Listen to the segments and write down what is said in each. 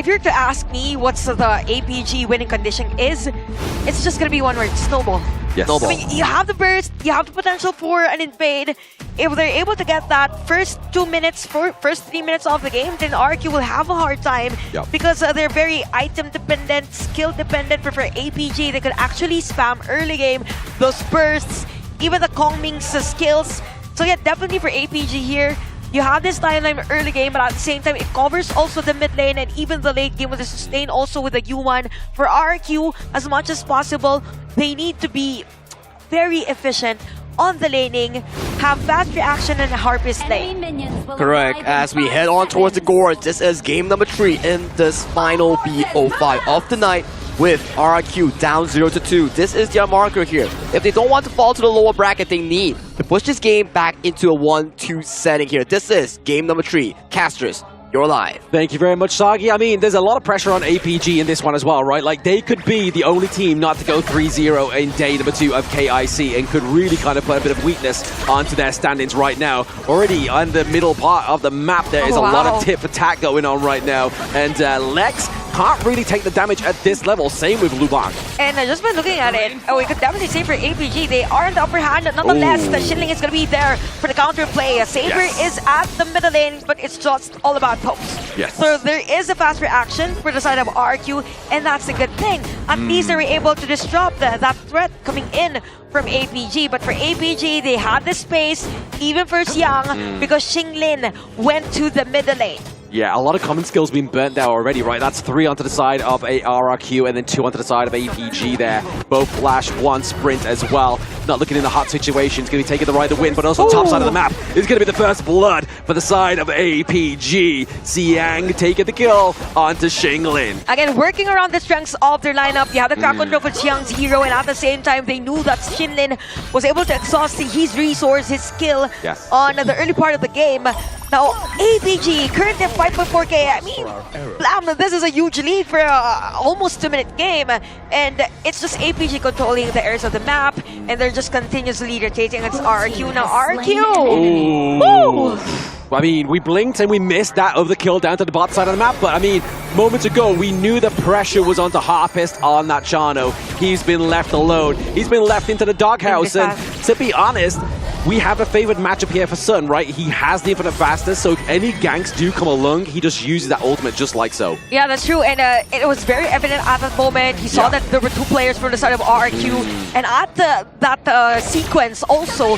If you're to ask me what's the APG winning condition is, it's just gonna be one word: snowball. Yes. I mean, you have the burst, you have the potential for an invade. If they're able to get that first 3 minutes of the game, then RQ will have a hard time because they're very item dependent, skill dependent. For APG, they could actually spam early game, those bursts, even the Kongming's skills. So yeah, definitely for APG here. You have this timeline early game, but at the same time, it covers also the mid lane and even the late game with the sustain also with the U1. For RQ, as much as possible, they need to be very efficient on the laning, have fast reaction and a Harpist lane. Correct. As we head on towards the Gorge, this is game number 3 in this final BO5 of the night with RQ down 0-2. This is their marker here. If they don't want to fall to the lower bracket, they need to push this game back into a 1-2 setting here. This is game number 3. Casters, you're live. Thank you very much, Sagi. I mean, there's a lot of pressure on APG in this one as well, right? Like, they could be the only team not to go 3-0 in day number 2 of KIC and could really kind of put a bit of weakness onto their standings right now. Already on the middle part of the map, there is a lot of tip attack going on right now. And Lex can't really take the damage at this level. Same with Lubang. And just by looking at it, we could definitely say for APG, they are in the upper hand. Nonetheless, the Xingling is going to be there for the counter play. Saber is at the middle lane, but it's just all about pokes. Yes. So there is a fast reaction for the side of RQ, and that's a good thing. At least they were able to disrupt that threat coming in from APG. But for APG, they had the space, even for Xiang, because Xingling went to the middle lane. Yeah, a lot of common skills being burnt out already, right? That's 3 onto the side of RQ and then 2 onto the side of APG there. Both flash, 1 sprint as well. Not looking in the hot situation. It's going to be taking the right to win, but also top side of the map is going to be the first blood for the side of APG. Xiang taking the kill onto Xingling. Again, working around the strengths of their lineup. You have the crowd control for Xiang's hero, and at the same time, they knew that Xingling was able to exhaust his resource, his skill on the early part of the game. Now, APG currently at 5.4k. I mean, blam, this is a huge lead for almost 2-minute game. And it's just APG controlling the areas of the map. And they're just continuously rotating against RQ. Now, RQ! Woo! I mean, we blinked and we missed that over the kill down to the bot side of the map. But I mean, moments ago, we knew the pressure was onto Harpist on that Chano. He's been left alone. He's been left into the doghouse. And to be honest, we have a favored matchup here for Sun, right? He has the infinite fastness, so if any ganks do come along, he just uses that ultimate just like so. Yeah, that's true, and it was very evident at that moment. He saw that there were 2 players from the side of RQ, and at that sequence also,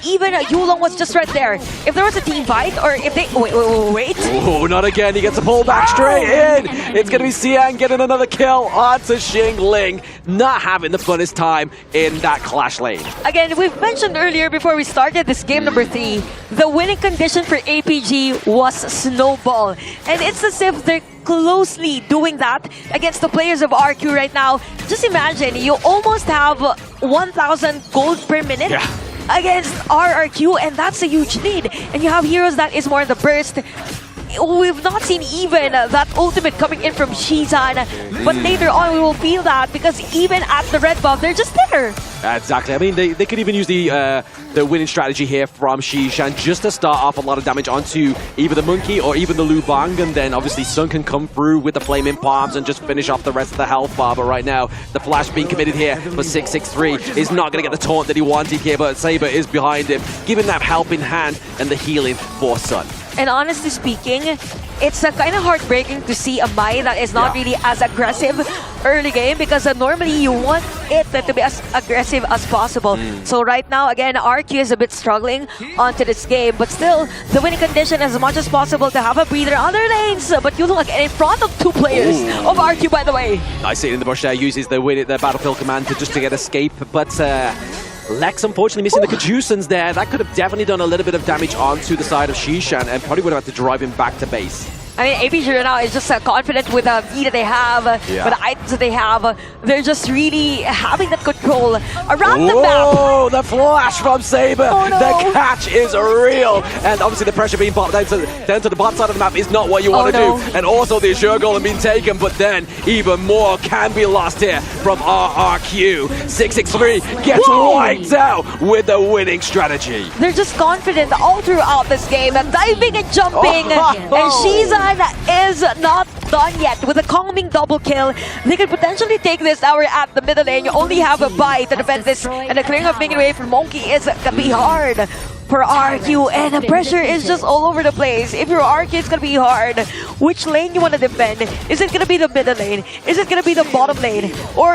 even Yulong was just right there. If there was a team fight, or if they... Wait. Oh, not again. He gets a pull back straight in. It's going to be Xiang getting another kill onto Xingling. Not having the funnest time in that clash lane. Again, we've mentioned earlier before we started this game number 3, the winning condition for APG was snowball. And it's as if they're closely doing that against the players of RQ right now. Just imagine, you almost have 1,000 gold per minute. Against RRQ, and that's a huge lead. And you have heroes that is more in the burst. We've not seen even that ultimate coming in from Shizan, but later on we will feel that because even at the red buff, they're just there. Exactly. I mean, they could even use the winning strategy here from Shizan just to start off a lot of damage onto either the Monkey or even the Lubang, and then obviously Sun can come through with the Flaming Palms and just finish off the rest of the health bar. But right now, the flash being committed here for 663 is not going to get the taunt that he wanted here, but Saber is behind him, giving that helping hand and the healing for Sun. And honestly speaking, it's kind of heartbreaking to see a Mai that is not really as aggressive early game, because normally you want it to be as aggressive as possible. So right now, again, RQ is a bit struggling onto this game, but still, the winning condition as much as possible to have a breather on their lanes. But you look in front of 2 players of RQ, by the way. I see it in the bush there, uses the battlefield command just to get escape, but Lex unfortunately missing the Kajusans there. That could have definitely done a little bit of damage onto the side of Xishan and probably would have had to drive him back to base. I mean, APG right now is just confident with the V that they have, with the items that they have. They're just really having that control around the map. Oh, the flash from Saber. The catch is real. And obviously the pressure being bought down to the bot side of the map is not what you want to do. And also the Azure Golem being taken, but then even more can be lost here from RRQ. 663 gets wiped out with the winning strategy. They're just confident all throughout this game, diving and jumping, and Shizan is not done yet. With a calming double kill, they could potentially take this tower at the middle lane. You only have a buy to defend this, and the clearing of Minion Wave from Monkey is gonna be hard for RQ, and the pressure is just all over the place. If you're RQ, it's gonna be hard. Which lane you want to defend? Is it gonna be the middle lane? Is it gonna be the bottom lane? Or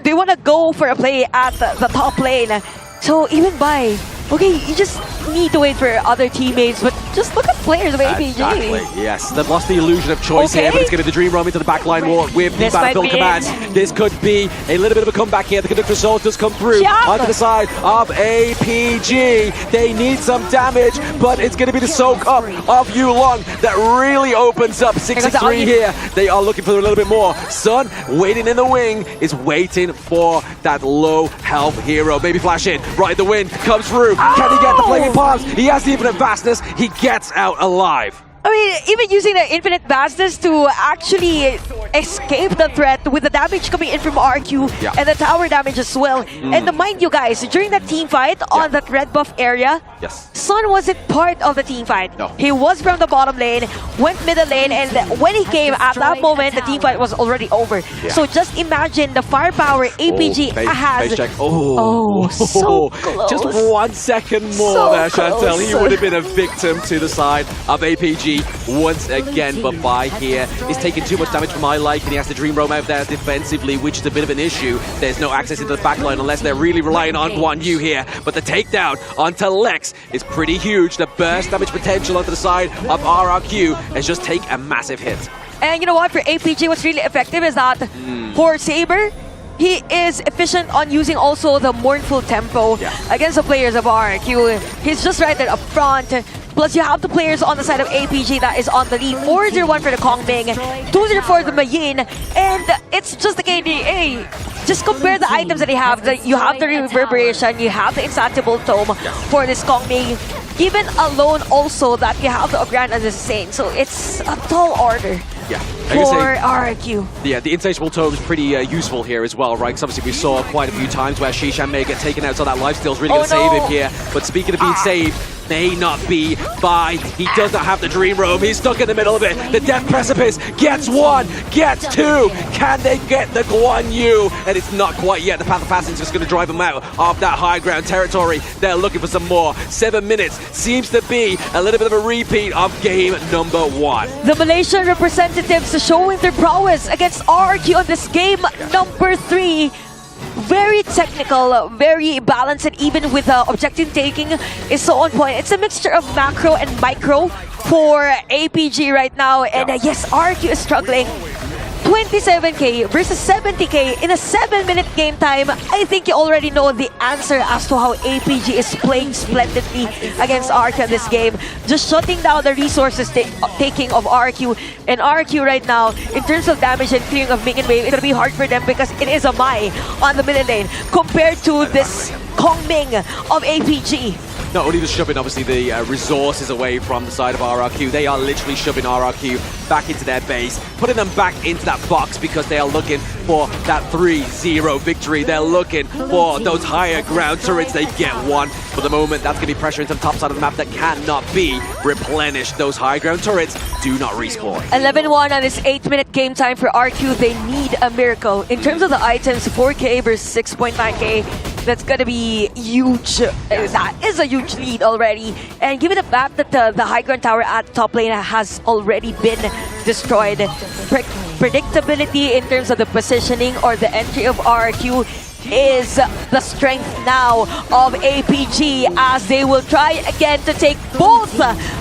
do you want to go for a play at the top lane? So even by, okay, you just need to wait for other teammates, but just look at players of APG. Exactly, yes. They've lost the illusion of choice here, but it's going to be the Dream Roam into the backline war with the Battlefield commands. This could be a little bit of a comeback here. The Conductor Soul does come through onto the side of APG. They need some damage, but it's going to be the soak up of Yulong that really opens up 6-3 here. They are looking for a little bit more. Sun, waiting in the wing, is waiting for that low health hero. Maybe flash in. Right, the wind comes through. Can he get the flaming palms? He has the infinite vastness. He gets out alive. I mean, even using the infinite vastness to actually escape the threat with the damage coming in from RQ and the tower damage as well. And mind you guys, during that team fight on that red buff area, Sun wasn't part of the team fight. No. He was from the bottom lane, went middle lane, and when he came at that moment, the team fight was already over. So just imagine the firepower APG has. Oh, so close. Just 1 second more So there, Chantel. close. He would have been a victim to the side of APG once again, but Bai here is taking too much damage for my liking. He has to Dream Roam out there defensively, which is a bit of an issue. There's no access into the backline unless they're really relying on Guan Yu here, but the takedown onto Lex is pretty huge. The burst damage potential onto the side of RRQ has just taken a massive hit. And you know what, for APG, what's really effective is that for Saber, he is efficient on using also the mournful tempo against the players of RQ. He's just right there up front. Plus, you have the players on the side of APG that is on the lead. 4-0-1 for the Kongming, 2-0 for the Mayin, and it's just the KDA. Just compare the items that they have. You have the Reverberation, you have the Insatiable Tome for this Kongming. Even alone also that you have the Ogran as a Saint. So it's a tall order. For RQ. Yeah, the Insatiable Tome is pretty useful here as well, right? Because obviously we saw quite a few times where Shishan may get taken out, so that lifesteal's really going to save him here. But speaking of being saved, may not be Bai. He does not have the Dream Roam. He's stuck in the middle of it. The Death Precipice gets one, gets two. Can they get the Guan Yu? And it's not quite yet. The Path of Passage is just going to drive them out of that high ground territory. They're looking for some more. 7 minutes seems to be a little bit of a repeat of game number 1. The Malaysian representatives showing their prowess against RQ on this game number 3. Very technical, very balanced, and even with objective taking is so on point. It's a mixture of macro and micro for APG right now. And yes, RQ is struggling. 27k versus 70k in a 7-minute game time. I think you already know the answer as to how APG is playing splendidly against RQ in this game. Just shutting down the resources taking of RQ. And RQ right now, in terms of damage and clearing of Minion Wave, it's gonna be hard for them because it is a Mai on the middle lane compared to this Kongming of APG. Not only just shoving, obviously, the resources away from the side of RRQ, they are literally shoving RRQ back into their base, putting them back into that box because they are looking for that 3-0 victory. They're looking for those higher ground turrets. They get one. For the moment, that's going to be pressure into the top side of the map that cannot be replenished. Those high ground turrets do not respawn. 11-1 on this 8-minute game time for RQ. They need a miracle. In terms of the items, 4k versus 6.9k. That's gonna be huge. That is a huge lead already. And given the fact that the high ground tower at top lane has already been destroyed, predictability in terms of the positioning or the entry of RQ is the strength now of APG as they will try again to take both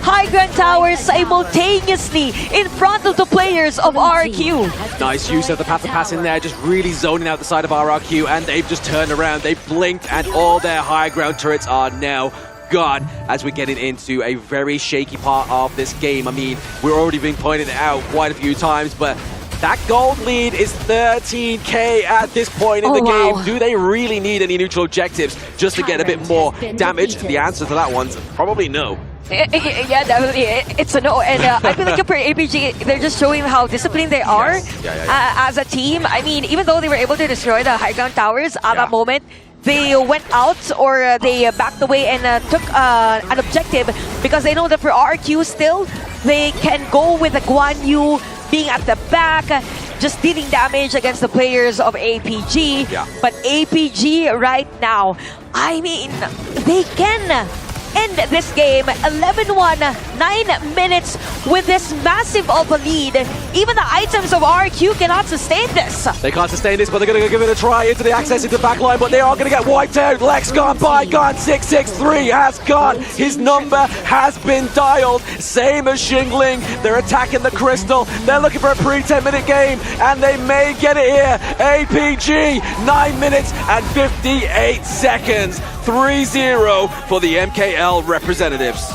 high ground towers simultaneously in front of the players of RQ. Nice use of the Path of Pass in there, just really zoning out the side of RRQ, and they've just turned around, they've blinked, and all their high ground turrets are now gone as we're getting into a very shaky part of this game. I mean, we're already being pointed out quite a few times, but that gold lead is 13k at this point in the game. Do they really need any neutral objectives just to get a bit more damage? The answer to that one's probably no. Yeah, definitely. It's a no. And I feel like for APG, they're just showing how disciplined they are as a team. I mean, even though they were able to destroy the high ground towers at that moment, they went out or they backed away and took an objective because they know that for RQ still, they can go with the Guan Yu being at the back, just dealing damage against the players of APG. Yeah. But APG right now, I mean, they can end this game 11-1, 9 minutes with this massive of a lead. Even the items of RQ cannot sustain this. They can't sustain this, but they're going to give it a try into the access into the backline, but they are going to get wiped out. Lex gone, Bygone, 663 has gone. His number has been dialed. Same as Xingling. They're attacking the crystal. They're looking for a pre-10-minute game, and they may get it here. APG, 9 minutes and 58 seconds. 3-0 for the MKL representatives.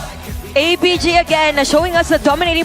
APG again showing us the dominating